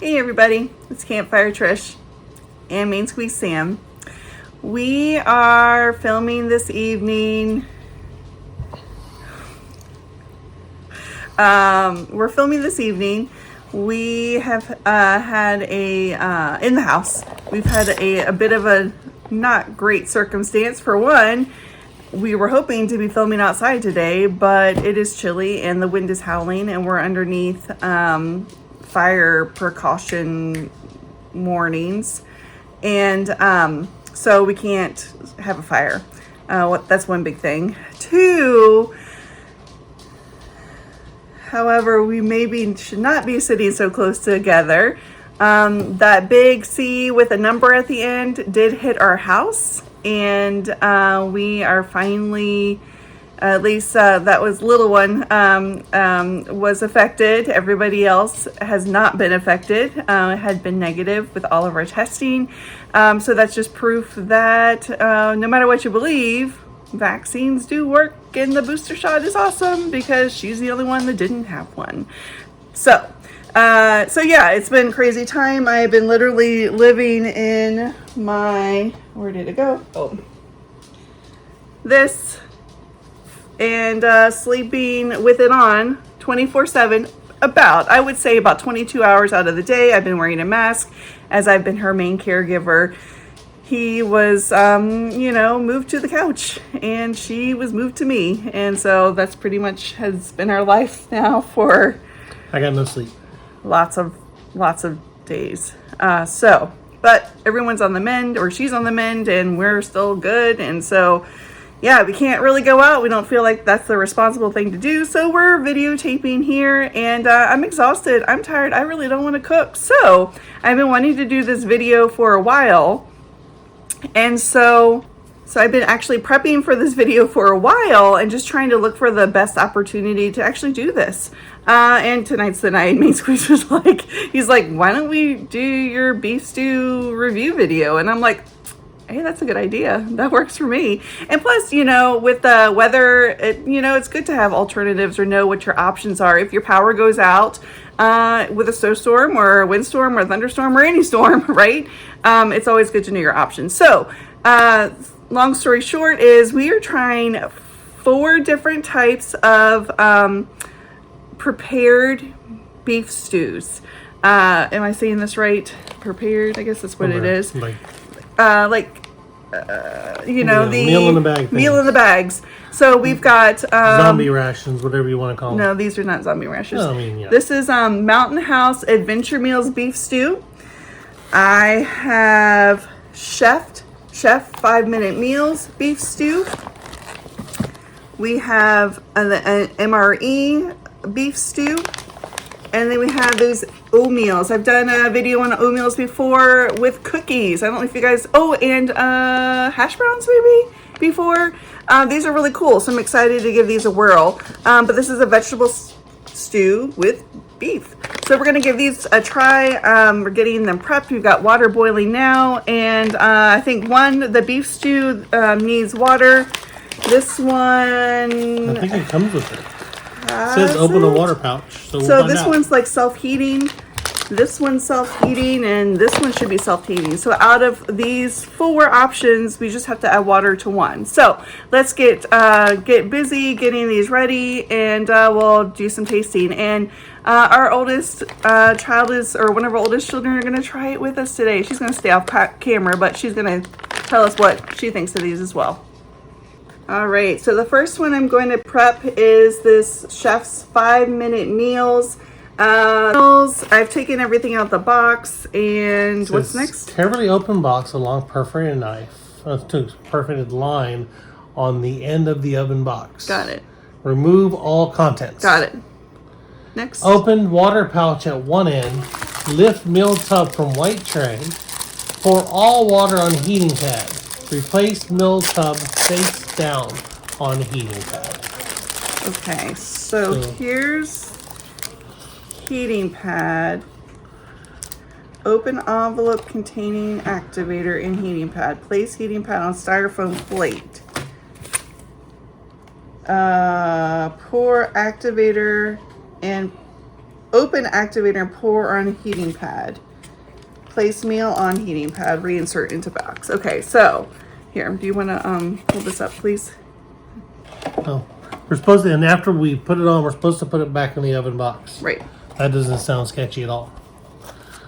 Hey everybody, it's Campfire Trish and Main Squeeze Sam. We are filming this evening. We're filming this evening. We have had in the house, we've had a bit of a not great circumstance. For one, we were hoping to be filming outside today, but it is chilly and the wind is howling and we're underneath fire precaution warnings, and so we can't have a fire. That's one big thing. Two, however, we maybe should not be sitting so close together. That big C with a number at the end did hit our house, and we are finally, at least that was little one, was affected. Everybody else has not been affected. It had been negative with all of our testing. So that's just proof that no matter what you believe, vaccines do work, and the booster shot is awesome because she's the only one that didn't have one. So yeah, it's been a crazy time. I've been literally living in my, where did it go? Oh, this, and sleeping with it on 24/7, I would say about 22 hours out of the day. I've been wearing a mask as I've been her main caregiver. He was, moved to the couch and she was moved to me. And so that's pretty much has been our life now for I got no sleep. lots of days. But everyone's on the mend, or she's on the mend, and we're still good. And so, yeah, we can't really go out. We don't feel like that's the responsible thing to do. So we're videotaping here, and I'm exhausted. I'm tired. I really don't want to cook. So I've been wanting to do this video for a while. And so I've been actually prepping for this video for a while and just trying to look for the best opportunity to actually do this. And tonight's the night. Main Squeeze was like, he's like, why don't we do your beef stew review video? And I'm like, hey, that's a good idea. That works for me. And plus, with the weather, it's good to have alternatives or know what your options are. If your power goes out with a snowstorm or a windstorm or a thunderstorm or any storm, right? It's always good to know your options. So, long story short is we are trying 4 different types of prepared beef stews. Am I saying this right? Prepared, I guess that's what it is. The meal in the bag. Meal in the bags. So we've got zombie rations, whatever you want to call them. No, these are not zombie rations. No, I mean, yeah. This is Mountain House Adventure Meals beef stew. I have Chef 5-minute meals beef stew. We have an MRE beef stew. And then we have those Omeals. I've done a video on Omeals before with cookies. I don't know if you guys, and hash browns maybe before. These are really cool, so I'm excited to give these a whirl. But this is a vegetable stew with beef. So we're gonna give these a try. We're getting them prepped. We've got water boiling now. And I think the beef stew needs water. This one, I think it comes with it. It says open a water pouch. So this one's like self-heating. This one's self-heating, and this one should be self-heating. So out of these 4 options, we just have to add water to one. So let's get busy getting these ready, and we'll do some tasting. And our oldest child one of our oldest children are going to try it with us today. She's going to stay off camera, but she's going to tell us what she thinks of these as well. All right, so the first one I'm going to prep is this Chef's 5-minute meals. I've taken everything out the box, and what's next? Carefully open box along perforated knife, perforated line on the end of the oven box. Got it. Remove all contents. Got it. Next. Open water pouch at one end. Lift meal tub from white tray. Pour all water on heating pad. Replace meal tub face down on heating pad. Okay, so here's heating pad. Open envelope containing activator in heating pad. Place heating pad on styrofoam plate. Pour activator and Open activator and pour on heating pad. Place meal on heating pad. Reinsert into box. Okay, so here, do you want to hold this up, please? Oh, we're supposed to, and after we put it on, we're supposed to put it back in the oven box. Right. That doesn't sound sketchy at all.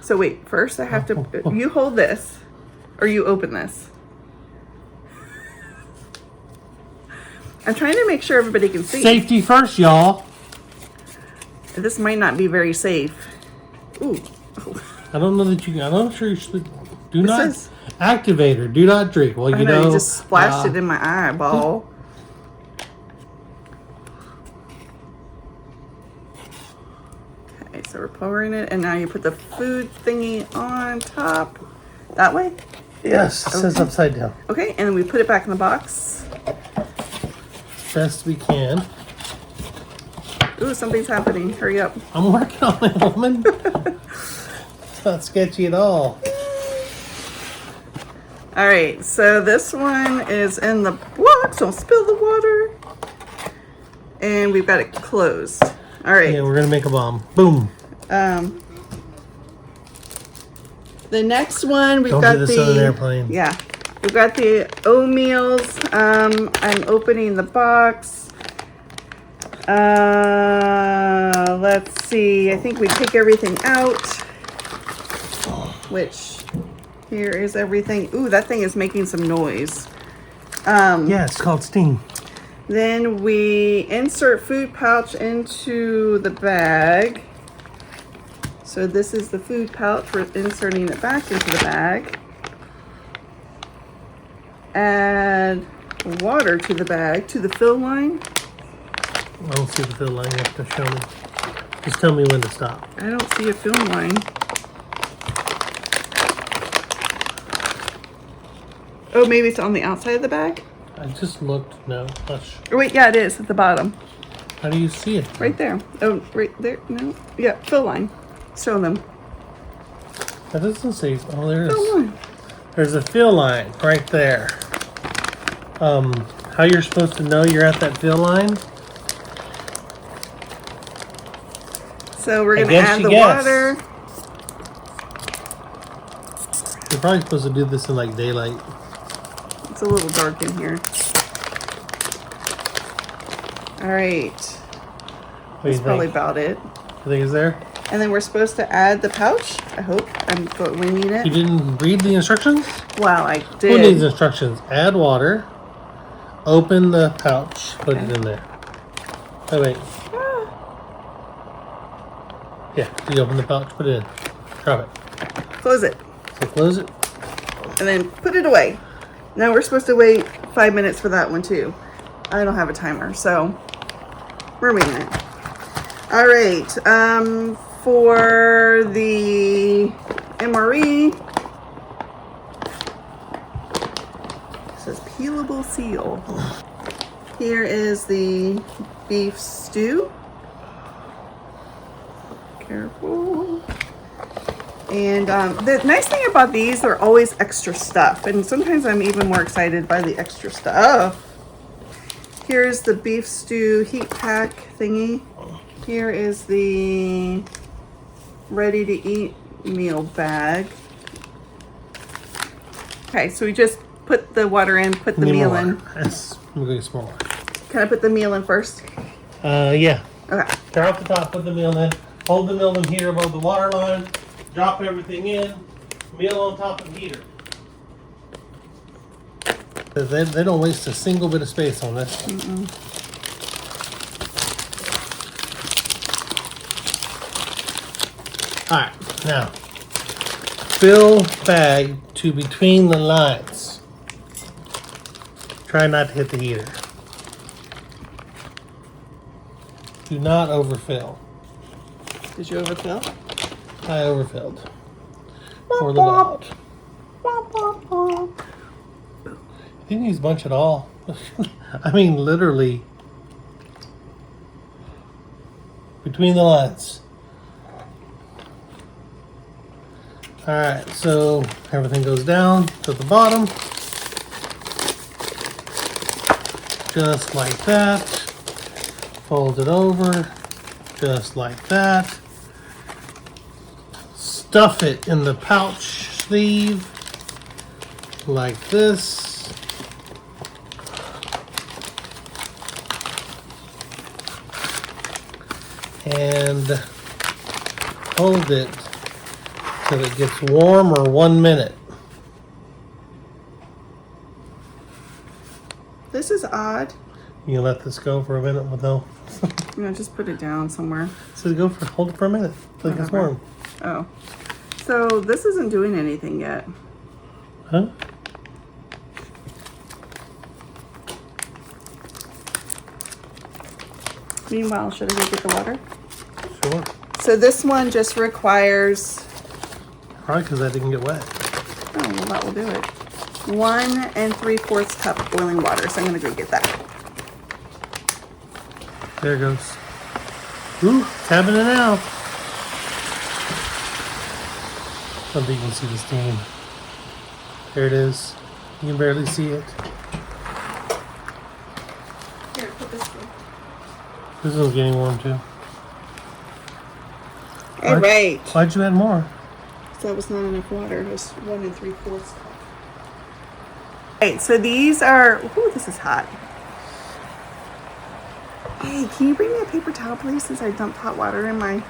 So wait, first I have to, you hold this, or you open this. I'm trying to make sure everybody can see. Safety first, y'all. This might not be very safe. Ooh. I don't know that you can, I'm not sure you should. Do This not, is- activator, do not drink. Well, I you know, know. you just splashed it in my eyeball. Okay, so we're pouring it, and now you put the food thingy on top. That way? Yes, it says Okay. upside down. Okay, and then we put it back in the box. Best we can. Ooh, something's happening. Hurry up. I'm working on it, woman. It's not sketchy at all. All right, so this one is in the box. Don't spill the water. And we've got it closed. All right. Yeah, we're gonna make a bomb. Boom. The next one we've Don't got do this on an airplane. Yeah, we've got the Omeals. I'm opening the box. Let's see. I think we take everything out. Which here is everything. Ooh, that thing is making some noise. Yeah, it's called steam. Then we insert food pouch into the bag. So this is the food pouch. We're inserting it back into the bag. Add water to the bag, to the fill line. I don't see the fill line. You have to show me. Just tell me when to stop. I don't see a fill line. Oh, maybe it's on the outside of the bag? I just looked. No, hush. Or wait, yeah, it is at the bottom. How do you see it? Right there. Oh, right there. No. Yeah, fill line. Show them. That doesn't say. Oh, there Fill is. line. There's a fill line right there. How you're supposed to know you're at that fill line? So we're I going to guess add you the guess. water. You're probably supposed to do this in like daylight. It's a little dark in here. All right. What do you That's probably think? about it. You think it's there? And then we're supposed to add the pouch. I hope I'm winging You it. didn't read the instructions? Wow, I Who needs did. instructions? Add water. Open the pouch. Put it in there. Oh wait. Yeah, you open the pouch. Put it in. Drop it. Close it. So close it. And then put it away. Now we're supposed to wait 5 minutes for that one too. I don't have a timer, so we're waiting it. All right. For the MRE, it says peelable seal. Here is the beef stew. Careful. And the nice thing about these, they're always extra stuff. And sometimes I'm even more excited by the extra stuff. Here's the beef stew heat pack thingy. Here is the ready to eat meal bag. Okay, so we just put the water in, put the Need meal more in. water. Yes, I'm going smaller. Can I put the meal in first? Yeah. Okay. Tear off the top, put the meal in. Hold the meal in here above the water line. Drop everything in. Meal on top of the heater. They don't waste a single bit of space on this. Alright, now fill bag to between the lines. Try not to hit the heater. Do not overfill. Did you overfill? I overfilled. Pour a little out. Didn't use much at all. I mean, literally between the lines. All right, so everything goes down to the bottom, just like that. Fold it over, just like that. stuff it in the pouch sleeve like this. And hold it till it gets warm, or 1 minute. This is odd. You can let this go for a minute with no. Just put it down somewhere. So hold it for a minute till it gets warm. Oh. So this isn't doing anything yet. Huh? Meanwhile, should I go get the water? Sure. So this one just requires, Probably because that didn't get wet. oh, well, that will do it. 1 3/4 cup boiling water. So I'm going to go get that. There it goes. Ooh, it's happening now. I don't think you can see the steam. There it is. You can barely see it. Here, put this in. This one's getting warm too. All right. Why'd you add more? So that was not enough water. It was 1 3/4 cup. Right, so these are, ooh, this is hot. Hey, can you bring me a paper towel, please, since I dumped hot water in my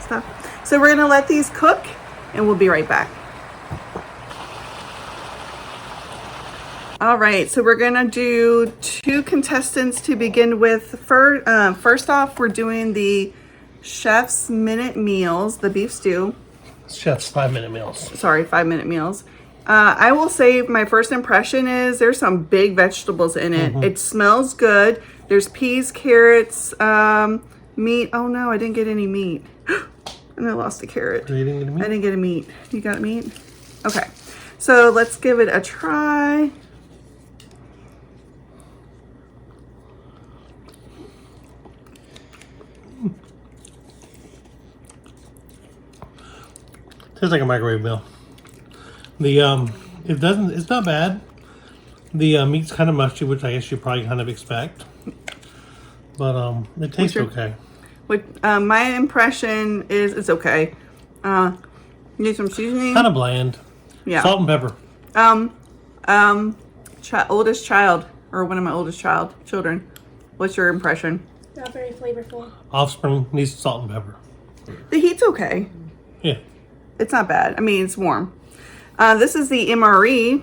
stuff? So we're gonna let these cook, and we'll be right back. All right, so we're gonna do 2 contestants to begin with. First off, we're doing the Chef's Minute Meals, the beef stew. Chef's 5-minute meals. Sorry, 5-minute meals. I will say my first impression is there's some big vegetables in it. It smells good. There's peas, carrots, meat. Oh no, I didn't get any meat. And I lost a carrot. You didn't get meat? I didn't get a meat. You got meat? Okay. So let's give it a try. Tastes like a microwave meal. It's not bad. The meat's kind of mushy, which I guess you probably kind of expect. But it tastes okay. My impression is it's okay. Need some seasoning. Kind of bland. Yeah. Salt and pepper. Oldest child, or one of my oldest children. What's your impression? Not very flavorful. Offspring needs salt and pepper. The heat's okay. Yeah. It's not bad. I mean, it's warm. This is the MRE.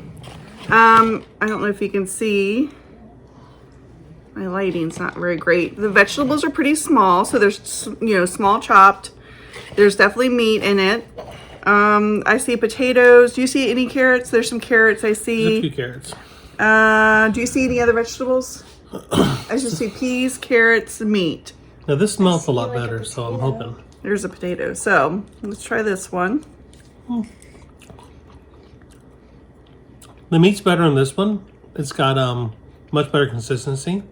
I don't know if you can see. My lighting's not very great. The vegetables are pretty small, so there's, small chopped. There's definitely meat in it. I see potatoes. Do you see any carrots? There's some carrots I see. There's a few carrots. Do you see any other vegetables? I just see peas, carrots, meat. Now this smells a lot like a better, so I'm potato. hoping. There's a potato. So let's try this one. The meat's better in this one. It's got much better consistency,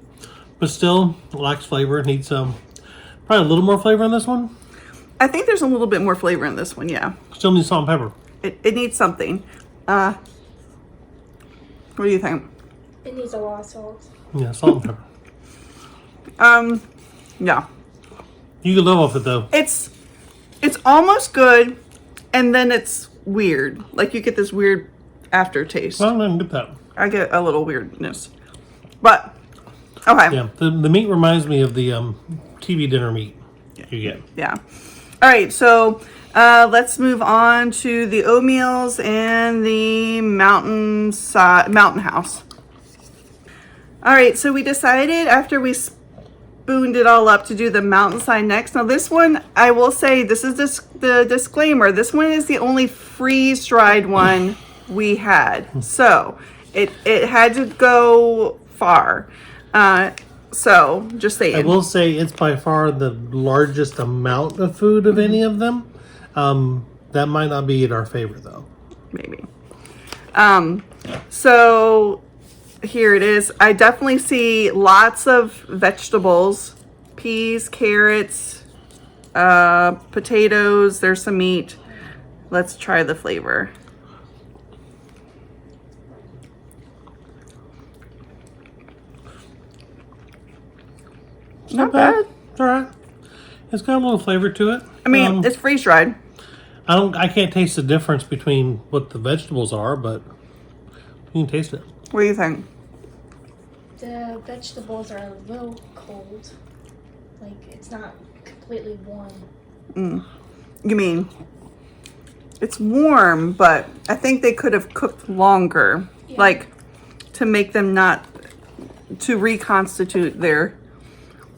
but still lacks flavor. It needs probably a little more flavor in this one. I think there's a little bit more flavor in this one, yeah. Still needs salt and pepper. It needs something. What do you think? It needs a lot of salt. Yeah, salt and pepper. Yeah. You can live off it though. It's almost good, and then it's weird. Like you get this weird aftertaste. Well, I can get that. I get a little weirdness. But, okay. Yeah, the meat reminds me of the TV dinner meat you get. Yeah. All right, so let's move on to the Omeals and the mountain house. All right, so we decided after we spooned it all up to do the mountainside next. Now this one, I will say, this is the disclaimer. This one is the only freeze-dried one we had. So it had to go far. So just saying. I will say it's by far the largest amount of food of any of them. That might not be our favorite though. Maybe. So here it is. I definitely see lots of vegetables, peas, carrots, potatoes. There's some meat. Let's try the flavor. Not bad. It's all right. It's got a little flavor to it. I mean, it's freeze dried. I can't taste the difference between what the vegetables are, but you can taste it. What do you think? The vegetables are a little cold. Like, it's not completely warm. You mean it's warm, but I think they could have cooked longer, Yeah. like to make them not to reconstitute their.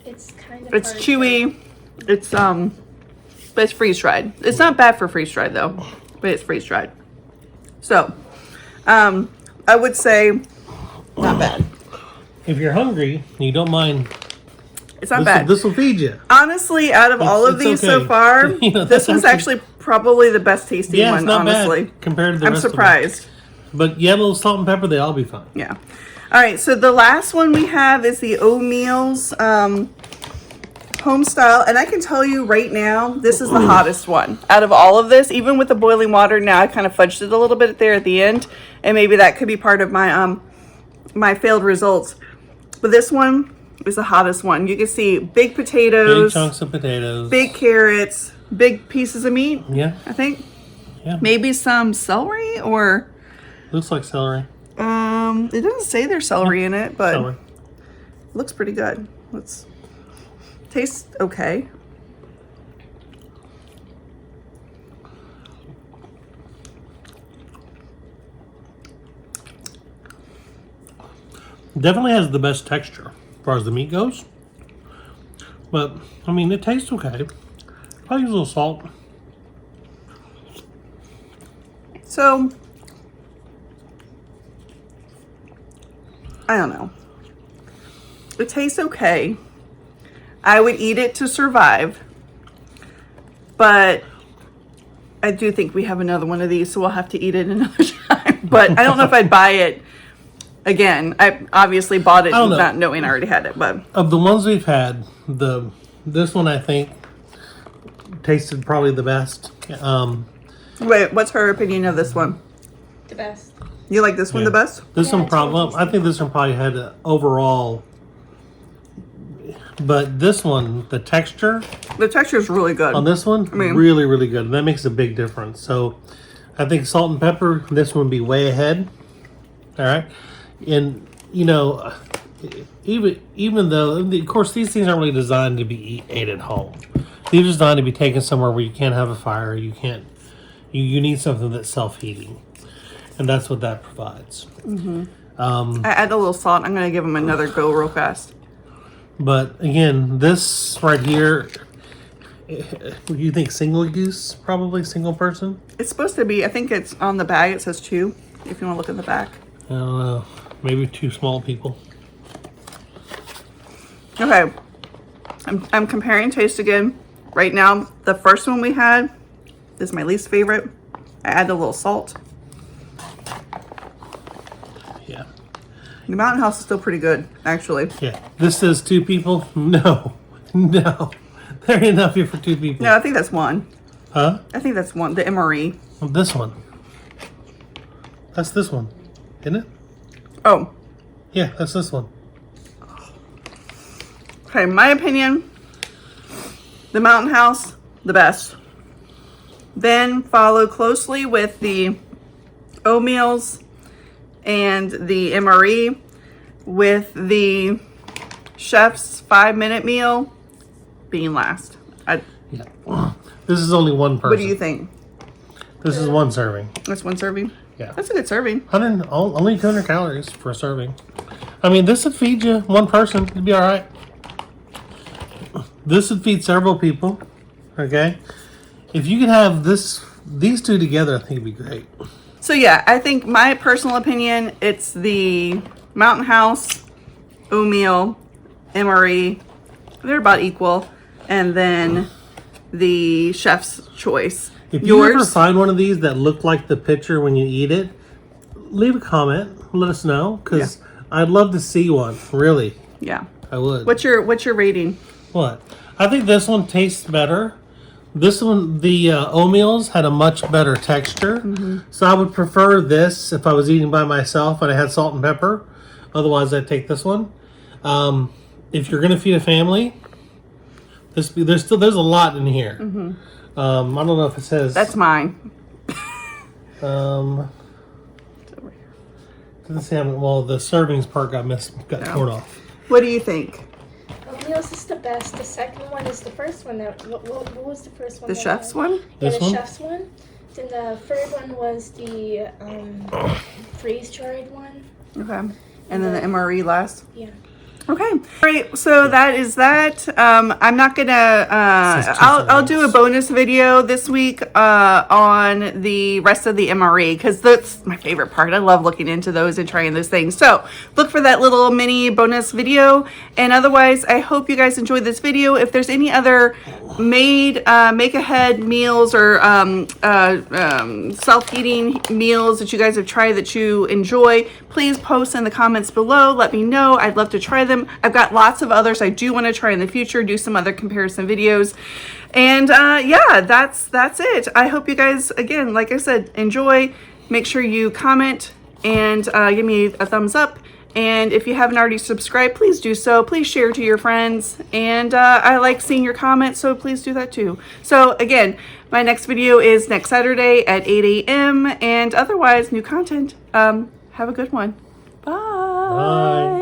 It's kind of It's hard chewy. It's but it's freeze dried. It's not bad for freeze dried though, but it's freeze dried. So, I would say not bad. If you're hungry and you don't mind, It's not bad. This will feed you. Honestly, out of all of it's these so okay. far, You know, this that's was actually probably the best tasting Yeah, one. it's not Honestly, bad compared to the I'm rest of them. surprised. But yeah, a little salt and pepper, they all be fine. Yeah. All right. So the last one we have is the Omeals home style, and I can tell you right now, this is the hottest one out of all of this. Even with the boiling water, now I kind of fudged it a little bit there at the end, and maybe that could be part of my my failed results. But this one is the hottest one. You can see big potatoes, Big chunks of potatoes. big carrots, big pieces of meat. Yeah, I think yeah. maybe some celery or Looks like celery. it doesn't say there's celery in it, but Celery. looks pretty good. Let's taste okay. Definitely has the best texture as far as the meat goes. But, I mean, it tastes okay. Probably use a little salt. So I don't know. It tastes okay. I would eat it to survive. But I do think we have another one of these, so we'll have to eat it another time. But I don't know if I'd buy it again. I obviously bought it I don't know. not knowing I already had it, but Of the ones we've had, this one I think tasted probably the best. wait, what's her opinion of this one? the best. You like this one Yeah. the best? This Yeah, one it's probably, really I think this one probably had a overall, but this one, the texture The texture is really good. on this one, mean- really, really good. That makes a big difference. So I think salt and pepper, this one would be way ahead. All right. And, you know, even though, of course, these things aren't really designed to be ate at home. They're designed to be taken somewhere where you can't have a fire. You can't, you need something that's self-heating. And that's what that provides. I add a little salt. I'm going to give them another go real fast. But again, this right here, you think single use, probably single person? It's supposed to be, I think it's on the bag. It says 2, if you want to look at the back. I don't know. Maybe 2 small people. Okay. I'm comparing taste again. Right now, the first one we had is my least favorite. I add a little salt. Yeah. The Mountain House is still pretty good, actually. Yeah. This says 2 people? No. No. There ain't enough here for 2 people. No, I think that's one. Huh? I think that's one. The MRE. Well, this one. That's this one. Isn't it? Oh, Yeah, that's this one. okay. My opinion, the Mountain House, the best. Then follow closely with the Omeals and the MRE, with the chef's 5-minute meal being last. Yeah. This is only one person. What do you think? This is one serving. That's one serving? Yeah. That's a good serving. Only 200 calories for a serving. I mean, this would feed you one person. It'd be all right. This would feed several people. Okay. If you could have these 2 together, I think it'd be great. So yeah, I think my personal opinion, it's the Mountain House, Omeal, MRE. They're about equal. And then the chef's choice. If you ever find one of these that look like the picture when you eat it, leave a comment. Let us know, because I'd love to see one. Really, Yeah. I would. What's your rating? What? I think this one tastes better. This one, the Omeals had a much better texture. So I would prefer this if I was eating by myself and I had salt and pepper. Otherwise, I'd take this one. If you're going to feed a family, There's a lot in here. I don't know if it says. That's mine. Doesn't say well, the servings part got torn off. What do you think? Omeals is the best. The second one is the first one. What was the first one? The chef's one? Yeah, This the one? chef's one. Then the third one was the freeze-dried one. Okay. And then the MRE last? Yeah. Okay. All right. So that is that. I'm not gonna. I'll do a bonus video this week on the rest of the MRE because that's my favorite part. I love looking into those and trying those things. So look for that little mini bonus video. And otherwise, I hope you guys enjoyed this video. If there's any other make ahead meals or self-eating meals that you guys have tried that you enjoy, please post in the comments below. Let me know. I'd love to try them. I've got lots of others I do want to try in the future, do some other comparison videos. And yeah, that's it. I hope you guys, again, like I said, enjoy. Make sure you comment and give me a thumbs up. And if you haven't already subscribed, please do so. Please share to your friends. And I like seeing your comments, so please do that too. So again, my next video is next Saturday at 8 a.m. And otherwise, new content. Have a good one. Bye. Bye.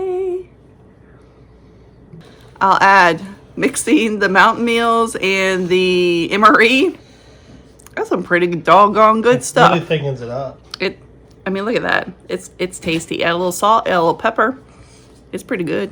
I'll add mixing the mountain meals and the MRE. That's some pretty doggone good stuff. Really thickens it up. I mean, look at that. It's tasty. Add a little salt, add a little pepper. It's pretty good.